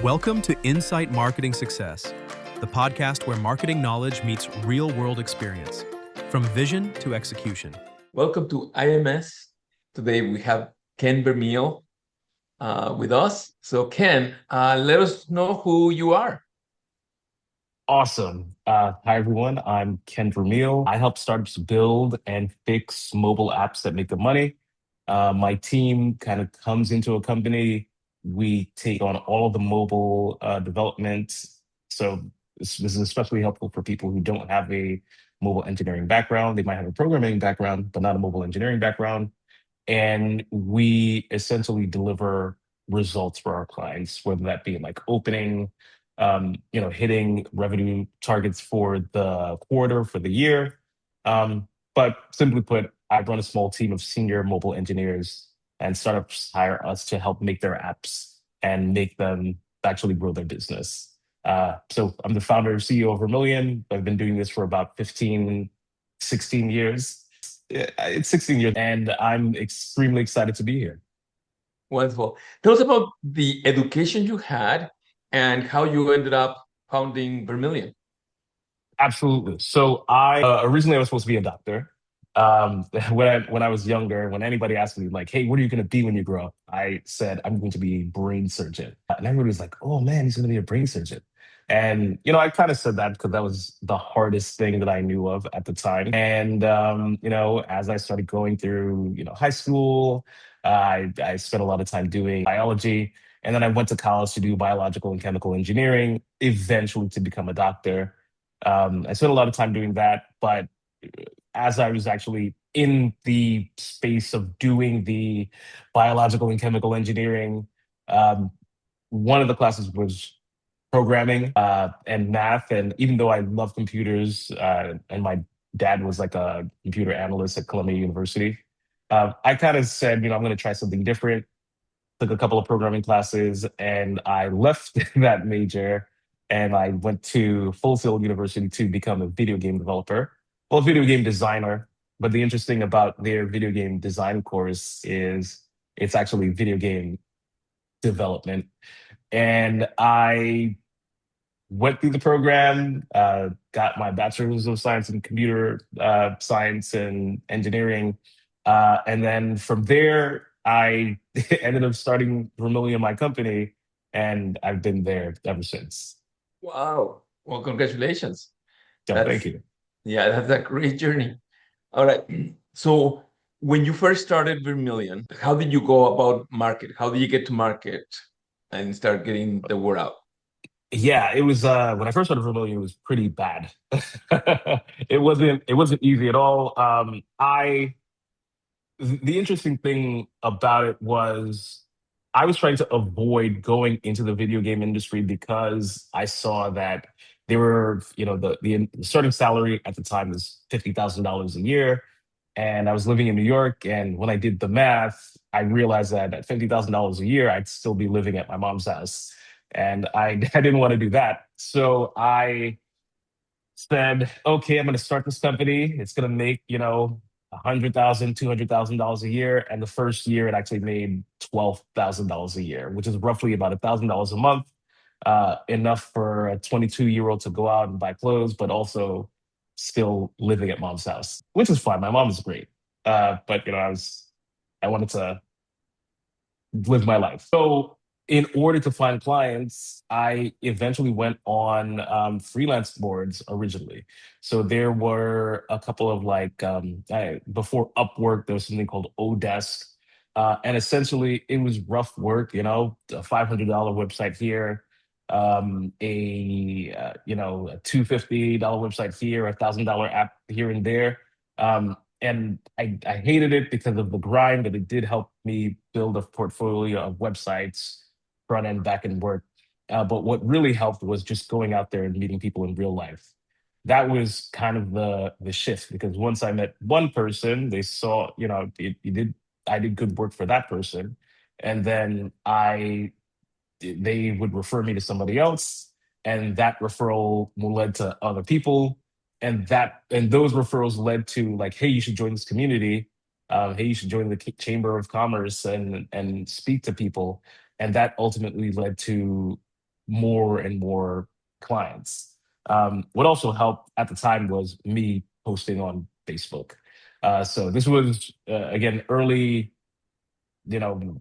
Welcome to Insight Marketing Success, the podcast where marketing knowledge meets real-world experience, from vision to execution. Welcome to IMS. Today we have Ken Vermeille with us. So Ken, let us know who you are. Awesome. Hi, everyone. I'm Ken Vermeille. I help startups build and fix mobile apps that make them money. My team kind of comes into a company. We take on all of the mobile development. So this is especially helpful for people who don't have a mobile engineering background. They might have a programming background, but not a mobile engineering background. And we essentially deliver results for our clients, whether that be like opening, hitting revenue targets for the quarter, for the year. But simply put, I run a small team of senior mobile engineers, and startups hire us to help make their apps and make them actually grow their business. So I'm the founder and CEO of Vermilion. I've been doing this for about 16 years. It's 16 years, and I'm extremely excited to be here. Wonderful. Tell us about the education you had and how you ended up founding Vermilion. Absolutely. So I originally I was supposed to be a doctor. When I was younger, when anybody asked me like, "Hey, what are you going to be when you grow up?" I said, "I'm going to be a brain surgeon." And everybody was like, "Oh man, he's going to be a brain surgeon." And I kind of said that because that was the hardest thing that I knew of at the time. And as I started going through high school, I spent a lot of time doing biology, and then I went to college to do biological and chemical engineering, eventually to become a doctor. I spent a lot of time doing that, but as I was actually in the space of doing the biological and chemical engineering, one of the classes was programming and math. And even though I love computers, and my dad was like a computer analyst at Columbia University, I kind of said, I'm going to try something different. Took a couple of programming classes, and I left that major, and I went to Full Sail University to become a video game developer. Well, a video game designer. But the interesting about their video game design course is it's actually video game development. And I went through the program, got my bachelor's of science in computer science and engineering. And then from there, I ended up starting Vermilion, my company, and I've been there ever since. Wow. Well, congratulations. Thank you. Yeah, that's a great journey. All right. So when you first started Vermilion, how did you go about market? How did you get to market and start getting the word out? Yeah, it was when I first started Vermilion, it was pretty bad. It wasn't easy at all. The interesting thing about it was I was trying to avoid going into the video game industry because I saw that there were, the starting salary at the time was $50,000 a year. And I was living in New York. And when I did the math, I realized that at $50,000 a year, I'd still be living at my mom's house. And I, I didn't want to do that. So I said, okay, I'm going to start this company. It's going to make, $100,000, $200,000 a year. And the first year it actually made $12,000 a year, which is roughly about $1,000 a month, enough for a 22-year-old to go out and buy clothes, but also still living at mom's house, which is fine. My mom is great. But I wanted to live my life. So in order to find clients, I eventually went on freelance boards originally. So there were a couple of before Upwork, there was something called Odesk. And essentially it was rough work, a $500 website here, a $250 website here, $1,000 app here and there. And I hated it because of the grind, but it did help me build a portfolio of websites, front end, back end work. But what really helped was just going out there and meeting people in real life. That was kind of the shift, because once I met one person, they saw, I did good work for that person. And then they would refer me to somebody else, and that referral led to other people, and those referrals led to like, hey, you should join this community. Hey, you should join the Chamber of Commerce and speak to people, and that ultimately led to more and more clients. What also helped at the time was me posting on Facebook. So this was again early, you know,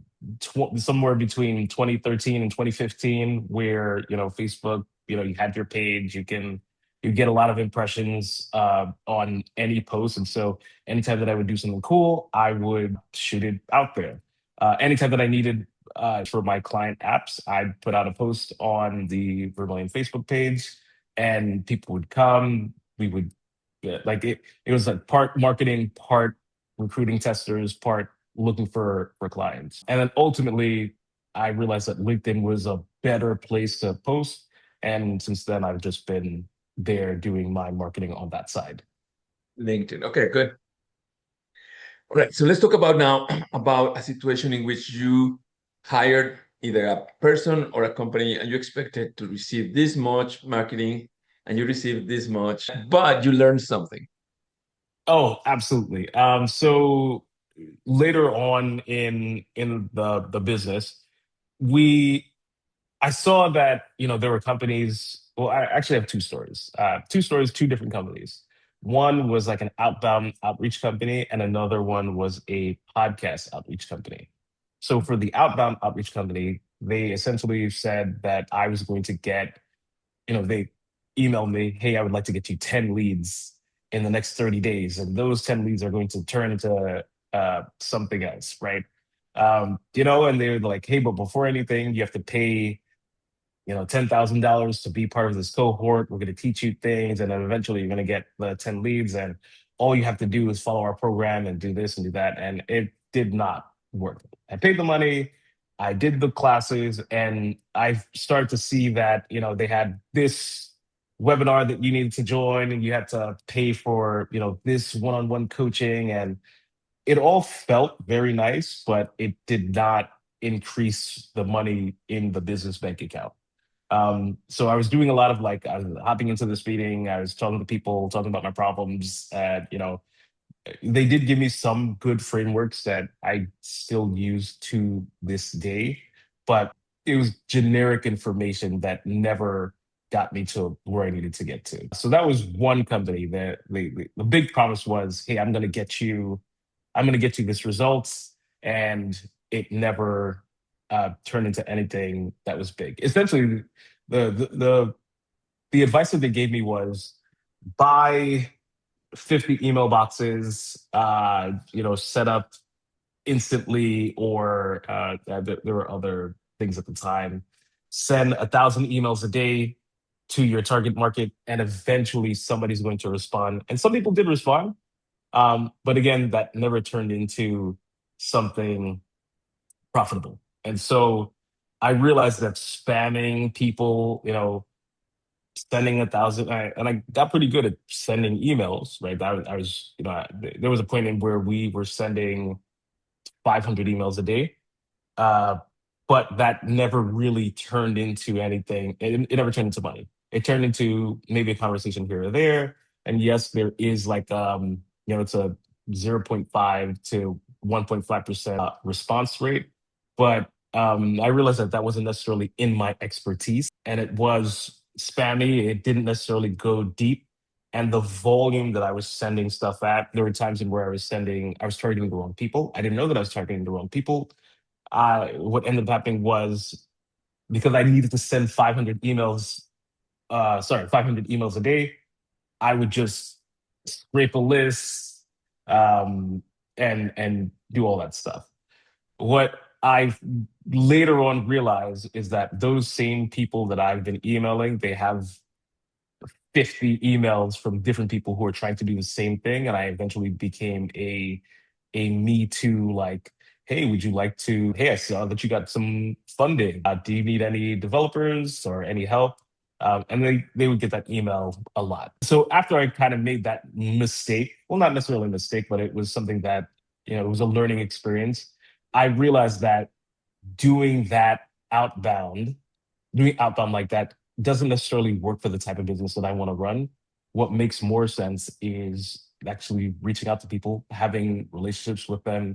somewhere between 2013 and 2015, where Facebook, you had your page, you get a lot of impressions on any post, and so anytime that I would do something cool, I would shoot it out there. Anytime that I needed for my client apps, I'd put out a post on the Vermilion Facebook page, and people would come. We would like it. It was like part marketing, part recruiting testers, part looking for clients. And then ultimately, I realized that LinkedIn was a better place to post. And since then, I've just been there doing my marketing on that side. LinkedIn. Okay, good. All right. So let's talk about now about a situation in which you hired either a person or a company and you expected to receive this much marketing and you received this much, but you learned something. Oh, absolutely. So later on in the business, we I saw that there were companies. Well, I actually have two stories. Two stories, two different companies. One was like an outbound outreach company, and another one was a podcast outreach company. So for the outbound outreach company, they essentially said that I was going to get, they emailed me, hey, I would like to get you 10 leads in the next 30 days, and those 10 leads are going to turn into something else, right? And they were like, hey, but before anything, you have to pay $10,000 to be part of this cohort. We're going to teach you things, and then eventually you're going to get the 10 leads, and all you have to do is follow our program and do this and do that. And it did not work. I paid the money, I did the classes, and I started to see that they had this webinar that you needed to join, and you had to pay for this one-on-one coaching, and it all felt very nice, but it did not increase the money in the business bank account. So I was doing a lot of like, I was hopping into this meeting, I was talking to people, talking about my problems. They did give me some good frameworks that I still use to this day, but it was generic information that never got me to where I needed to get to. So that was one company that the big promise was, hey, I'm going to get you this results. And it never turned into anything that was big. Essentially, the advice that they gave me was buy 50 email boxes, set up instantly, or there were other things at the time. Send 1,000 emails a day to your target market, and eventually somebody's going to respond. And some people did respond, but again, that never turned into something profitable. And so I realized that spamming people, sending 1,000, and I got pretty good at sending emails, right? I was, there was a point in where we were sending 500 emails a day, uh, but that never really turned into anything. It never turned into money. It turned into maybe a conversation here or there. And yes, there is like, it's a 0.5 to 1.5% response rate. But I realized that that wasn't necessarily in my expertise, and it was spammy. It didn't necessarily go deep. And the volume that I was sending stuff at, there were times in where I was targeting the wrong people. I didn't know that I was targeting the wrong people. What ended up happening was, because I needed to send 500 emails a day, I would just scrape a list, and do all that stuff. What I later on realized is that those same people that I've been emailing, they have 50 emails from different people who are trying to do the same thing. And I eventually became a me too, like, hey, would you like to, hey, I saw that you got some funding. Do you need any developers or any help? And they would get that email a lot. So after I kind of made that mistake, well, not necessarily a mistake, but it was something that, it was a learning experience. I realized that doing that outbound, doing outbound like that doesn't necessarily work for the type of business that I want to run. What makes more sense is actually reaching out to people, having relationships with them,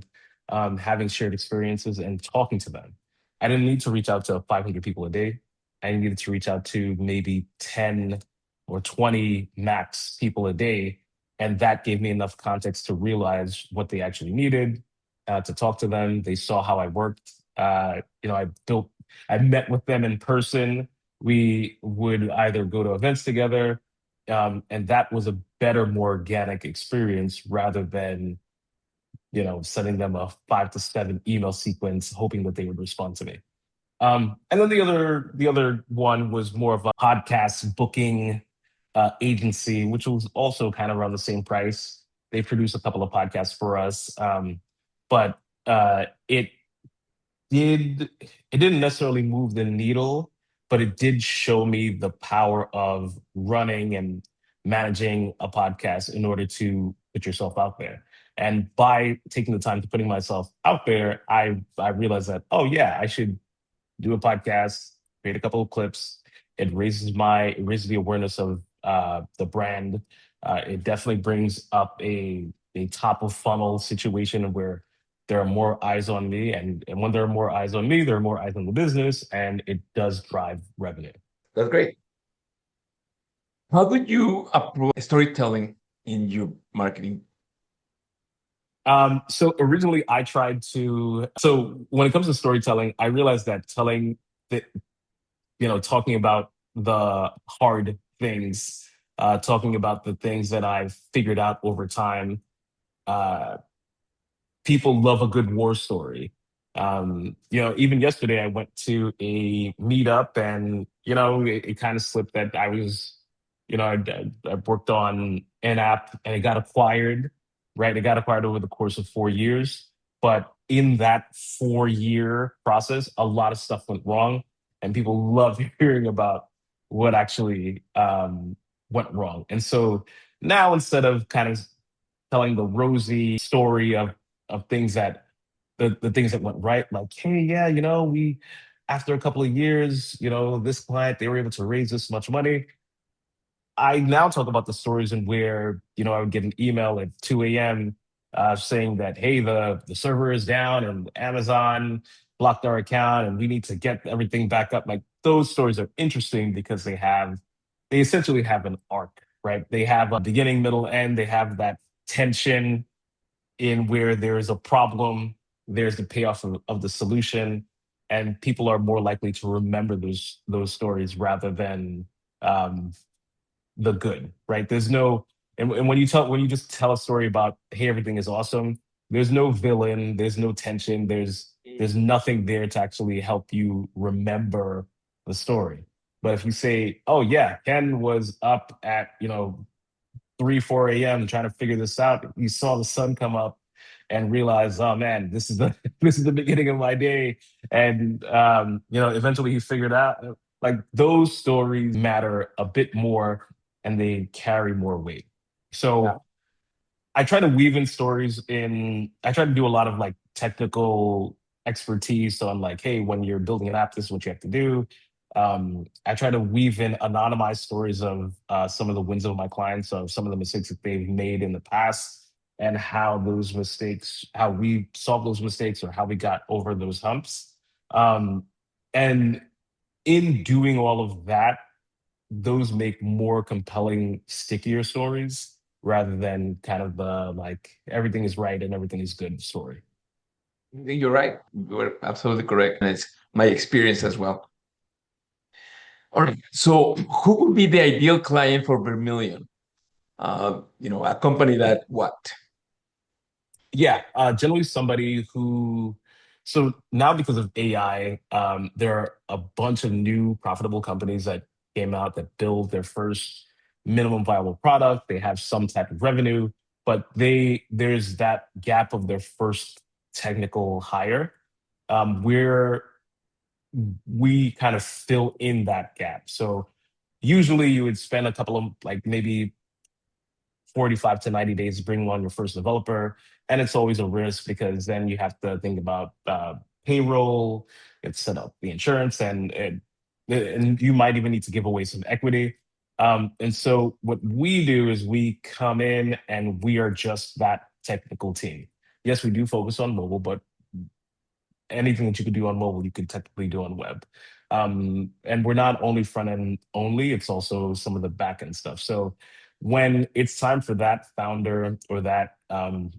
having shared experiences, and talking to them. I didn't need to reach out to 500 people a day. I needed to reach out to maybe 10 or 20 max people a day. And that gave me enough context to realize what they actually needed, to talk to them. They saw how I worked. I met with them in person. We would either go to events together, and that was a better, more organic experience rather than sending them a 5 to 7 email sequence, hoping that they would respond to me. And then the other one was more of a podcast booking agency, which was also kind of around the same price. They produced a couple of podcasts for us, but it didn't necessarily move the needle, but it did show me the power of running and managing a podcast in order to put yourself out there. And by taking the time to putting myself out there, I realized that, oh yeah, I should do a podcast, create a couple of clips. It raises the awareness of the brand. It definitely brings up a top of funnel situation where there are more eyes on me, and when there are more eyes on me, there are more eyes on the business, and it does drive revenue. That's great. How did you approach storytelling in your marketing? So originally I tried to. So when it comes to storytelling, I realized that talking about the hard things, talking about the things that I've figured out over time. Uh, People love a good war story. Even yesterday I went to a meetup, and it kind of slipped that I was, I worked on an app and it got acquired, right? It got acquired over the course of 4 years, but in that 4 year process, a lot of stuff went wrong, and people love hearing about what actually went wrong. And so now, instead of kind of telling the rosy story of things that the things that went right, like, hey, yeah, we after a couple of years, this client, they were able to raise this much money. I now talk about the stories in where, I would get an email at 2 a.m. Saying that, hey, the server is down and Amazon blocked our account and we need to get everything back up. Like, those stories are interesting because they essentially have an arc, right? They have a beginning, middle, end. They have that tension in where there is a problem, there's the payoff of the solution, and people are more likely to remember those stories rather than um, the good, right? There's no, and when you just tell a story about, hey, everything is awesome, there's no villain, there's no tension, there's nothing there to actually help you remember the story. But if you say, oh yeah, Ken was up at 3, 4 a.m. trying to figure this out. You saw the sun come up and realized, oh man, this is the this is the beginning of my day. And eventually he figured out, like, those stories matter a bit more and they carry more weight. So Yeah. I try to weave in stories in. I try to do a lot of like technical expertise on, like, hey, when you're building an app, this is what you have to do. I try to weave in anonymized stories of some of the wins of my clients, of some of the mistakes that they've made in the past, and how we solved those mistakes, or how we got over those humps. Um, and in doing all of that, those make more compelling, stickier stories rather than kind of the, like, everything is right and everything is good story. You're right. You're absolutely correct. And it's my experience as well. All right. So who would be the ideal client for Vermilion? A company that what? Yeah, generally somebody who. So now, because of AI, there are a bunch of new profitable companies that came out that build their first minimum viable product. They have some type of revenue, but there's that gap of their first technical hire, where we kind of fill in that gap. So usually you would spend a couple of, like, maybe 45 to 90 days bringing on your first developer. And it's always a risk because then you have to think about payroll, it's set up the insurance, and you might even need to give away some equity. And so what we do is we come in and we are just that technical team. Yes, we do focus on mobile, but anything that you could do on mobile, you could technically do on web. And we're not only front end only, it's also some of the back end stuff. So when it's time for that founder or that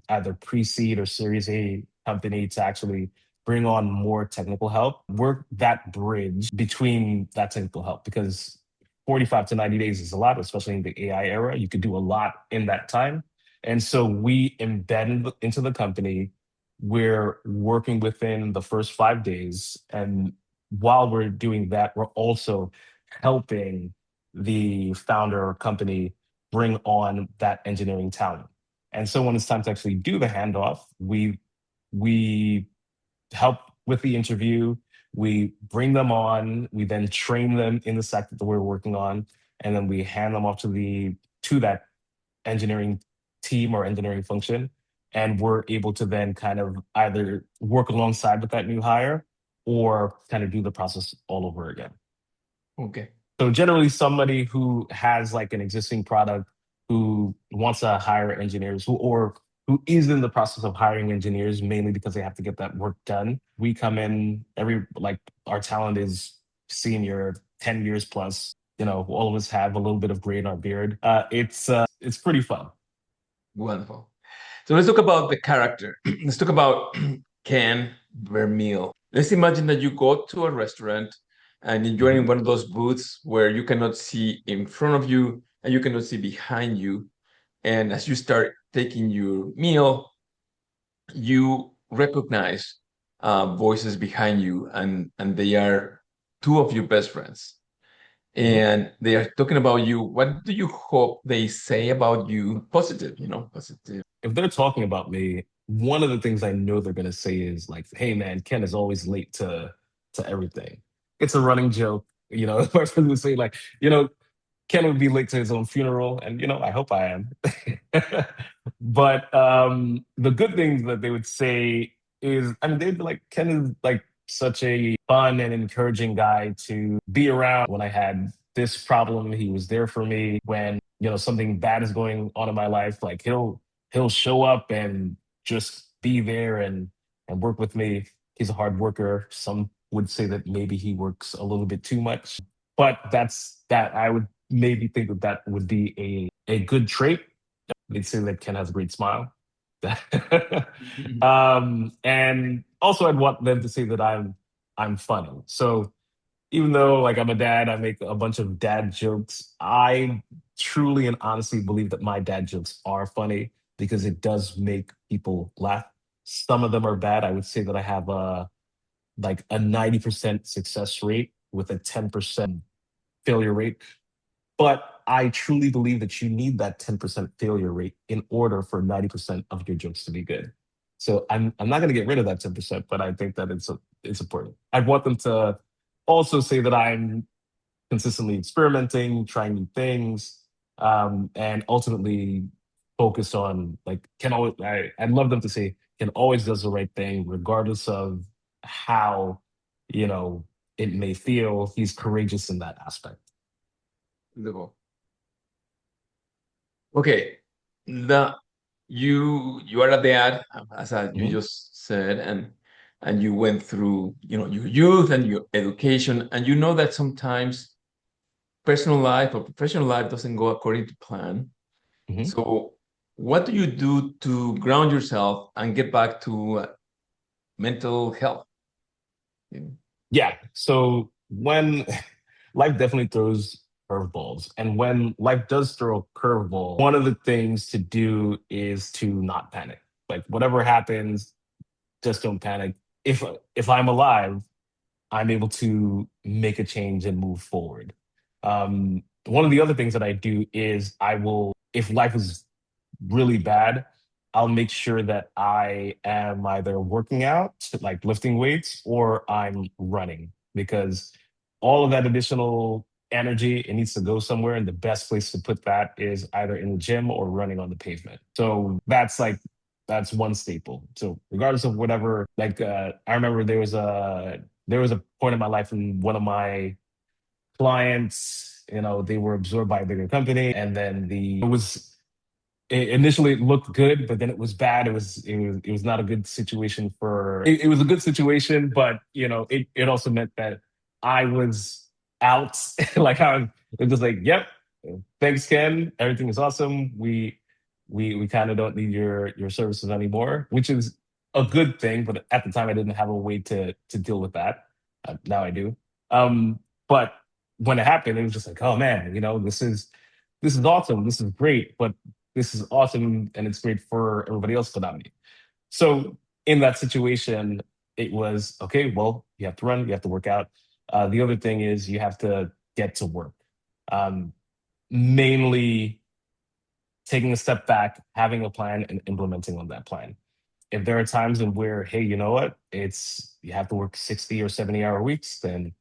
either pre-seed or series A company to actually bring on more technical help, we're that bridge between that technical help, because 45 to 90 days is a lot, especially in the AI era. You could do a lot in that time. And so we embed into the company. We're working within the first 5 days. And while we're doing that, we're also helping the founder or company bring on that engineering talent. And so when it's time to actually do the handoff, we help with the interview, we bring them on, we then train them in the sector that we're working on, and then we hand them off to that engineering team or engineering function. And we're able to then kind of either work alongside with that new hire or kind of do the process all over again. Okay. So generally somebody who has like an existing product, who wants to hire engineers, who is in the process of hiring engineers, mainly because they have to get that work done. We come in our talent is senior, 10 years plus. All of us have a little bit of gray in our beard. It's pretty fun. Wonderful. So let's talk about the character. Let's talk about Ken Vermeille. Let's imagine that you go to a restaurant and you're in one of those booths where you cannot see in front of you and you cannot see behind you. And as you start taking your meal, you recognize voices behind you, and they are two of your best friends. And they are talking about you. What do you hope they say about you? Positive, positive. If they're talking about me, one of the things I know they're going to say is like, "Hey, man, Ken is always late to everything." It's a running joke, My friends would say like, Ken would be late to his own funeral, and I hope I am. But the good things that they would say is, they'd be like, Ken is like such a fun and encouraging guy to be around. When I had this problem, he was there for me. When something bad is going on in my life, like he'll show up and just be there and work with me. He's a hard worker. Some would say that maybe he works a little bit too much, but that's that. I would maybe think that would be a good trait. They'd say that Ken has a great smile. And also I'd want them to say that I'm funny. So even though like I'm a dad, I make a bunch of dad jokes. I truly and honestly believe that my dad jokes are funny because it does make people laugh. Some of them are bad. I would say that I have a 90% success rate with a 10% failure rate. But I truly believe that you need that 10% failure rate in order for 90% of your jokes to be good. So I'm not going to get rid of that 10%, but I think that it's important. I want them to also say that I'm consistently experimenting, trying new things, and ultimately focused on like I'd love them to say Ken always does the right thing, regardless of how it may feel. He's courageous in that aspect. Wonderful. Okay, you are a dad, as you just said, and you went through your youth and your education, and you know that sometimes personal life or professional life doesn't go according to plan. So what do you do to ground yourself and get back to mental health? Yeah. So when life definitely throws curveballs, and when life does throw a curveball, one of the things to do is to not panic. Like whatever happens, just don't panic. If I'm alive, I'm able to make a change and move forward. One of the other things that I do is if life is really bad, I'll make sure that I am either working out, like lifting weights, or I'm running, because all of that additional energy, it needs to go somewhere. And the best place to put that is either in the gym or running on the pavement. So that's one staple. So regardless of whatever, I remember there was a point in my life when one of my clients, they were absorbed by a bigger company, and then initially it looked good, but then it was bad. It was not a good situation it was a good situation, but it also meant that I was out. Like I was it was just like, yep, thanks, Ken. Everything is awesome. We kind of don't need your services anymore, which is a good thing. But at the time, I didn't have a way to deal with that. Now I do. But when it happened, it was just like, oh man, this is awesome. This is great, but this is awesome and it's great for everybody else but not me. So in that situation, it was okay. Well, you have to run, you have to work out. The other thing is you have to get to work. Um, Mainly taking a step back, having a plan, and implementing on that plan. If there are times in where, hey, you know what, it's you have to work 60 or 70-hour weeks, then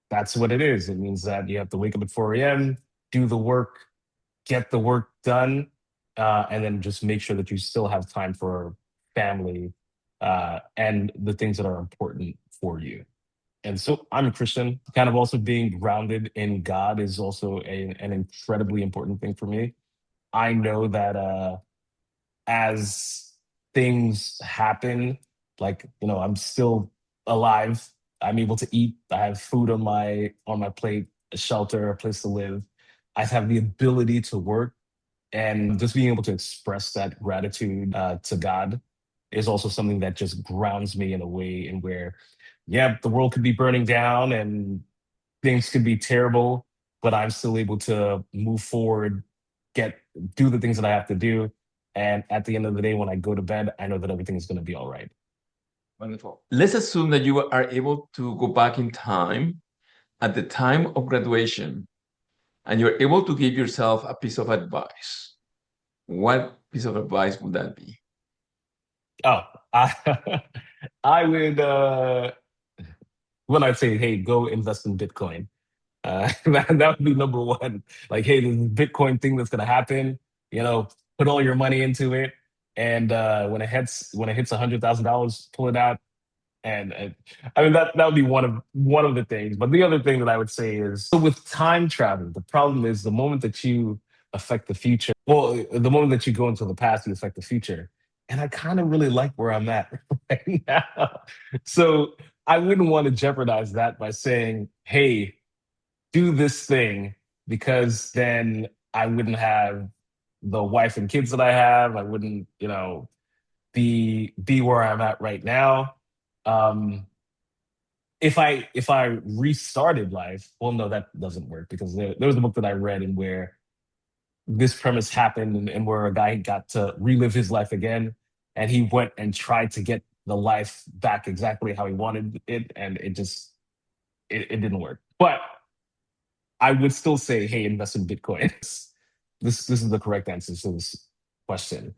that's what it is. It means that you have to wake up at 4 a.m., do the work, get the work done, and then just make sure that you still have time for family and the things that are important for you. And so I'm a Christian. Kind of also being grounded in God is also an incredibly important thing for me. I know that as things happen, like I'm still alive. I'm able to eat. I have food on my plate, a shelter, a place to live. I have the ability to work, and just being able to express that gratitude to God is also something that just grounds me in a way in where, yeah, the world could be burning down and things could be terrible, but I'm still able to move forward, get do the things that I have to do. And at the end of the day, when I go to bed, I know that everything is going to be all right. Wonderful. Let's assume that you are able to go back in time at the time of graduation and you're able to give yourself a piece of advice. What piece of advice would that be? Oh, I, I would, when I say, hey, go invest in Bitcoin, that would be number one. Like, hey, there's this Bitcoin thing that's going to happen, you know, put all your money into it. And when it hits $100,000, pull it out. And I mean that would be one of the things. But the other thing that I would say is, so with time travel, the problem is the moment that you affect the future. Well, the moment that you go into the past, you affect the future. And I kind of really like where I'm at right now. So I wouldn't want to jeopardize that by saying, "Hey, do this thing," because then I wouldn't have the wife and kids that I have. I wouldn't, be where I'm at right now. Um, if I restarted life, well, no, that doesn't work because there was a book that I read and where this premise happened and where a guy got to relive his life again, and he went and tried to get the life back exactly how he wanted it, and it didn't work. But I would still say, hey, invest in Bitcoin. This is the correct answer to this question,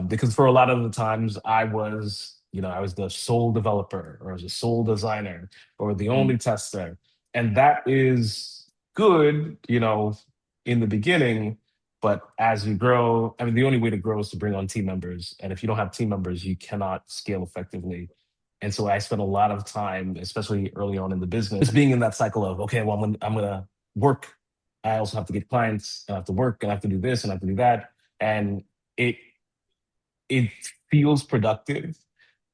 because for a lot of the times I was the sole developer or I was a sole designer or the only tester, and that is good, in the beginning. But as you grow, I mean, the only way to grow is to bring on team members, and if you don't have team members, you cannot scale effectively. And so I spent a lot of time, especially early on in the business, being in that cycle of, okay, well, I'm gonna work. I also have to get clients. I have to work. And I have to do this and I have to do that. And it it feels productive,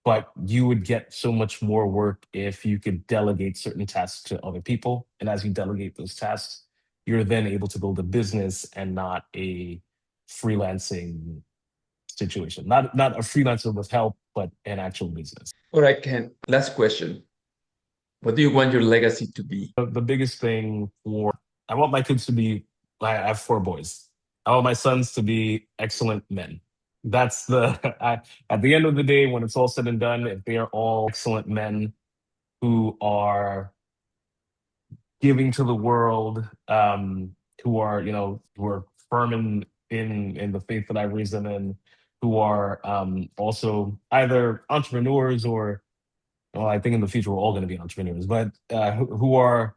but you would get so much more work if you could delegate certain tasks to other people. And as you delegate those tasks, you're then able to build a business and not a freelancing situation. Not a freelancer with help, but an actual business. All right, Ken, last question. What do you want your legacy to be? The biggest thing I want my kids to be, I have four boys. I want my sons to be excellent men. That's at the end of the day, when it's all said and done, if they are all excellent men who are giving to the world, who are firm in the faith that I raised them in, who are also either entrepreneurs or, well, I think in the future we're all going to be entrepreneurs, but who are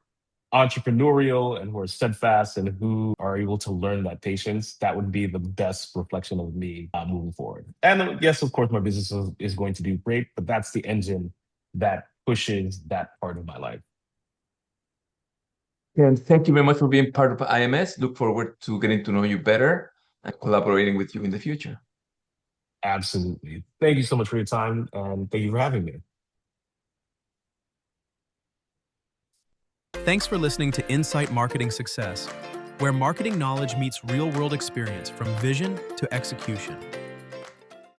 entrepreneurial and who are steadfast and who are able to learn that patience, that would be the best reflection of me moving forward. And yes, of course, my business is going to do great, but that's the engine that pushes that part of my life. And thank you very much for being part of IMS. Look forward to getting to know you better and collaborating with you in the future. Absolutely. Thank you so much for your time, and thank you for having me. Thanks for listening to Insight Marketing Success, where marketing knowledge meets real-world experience from vision to execution.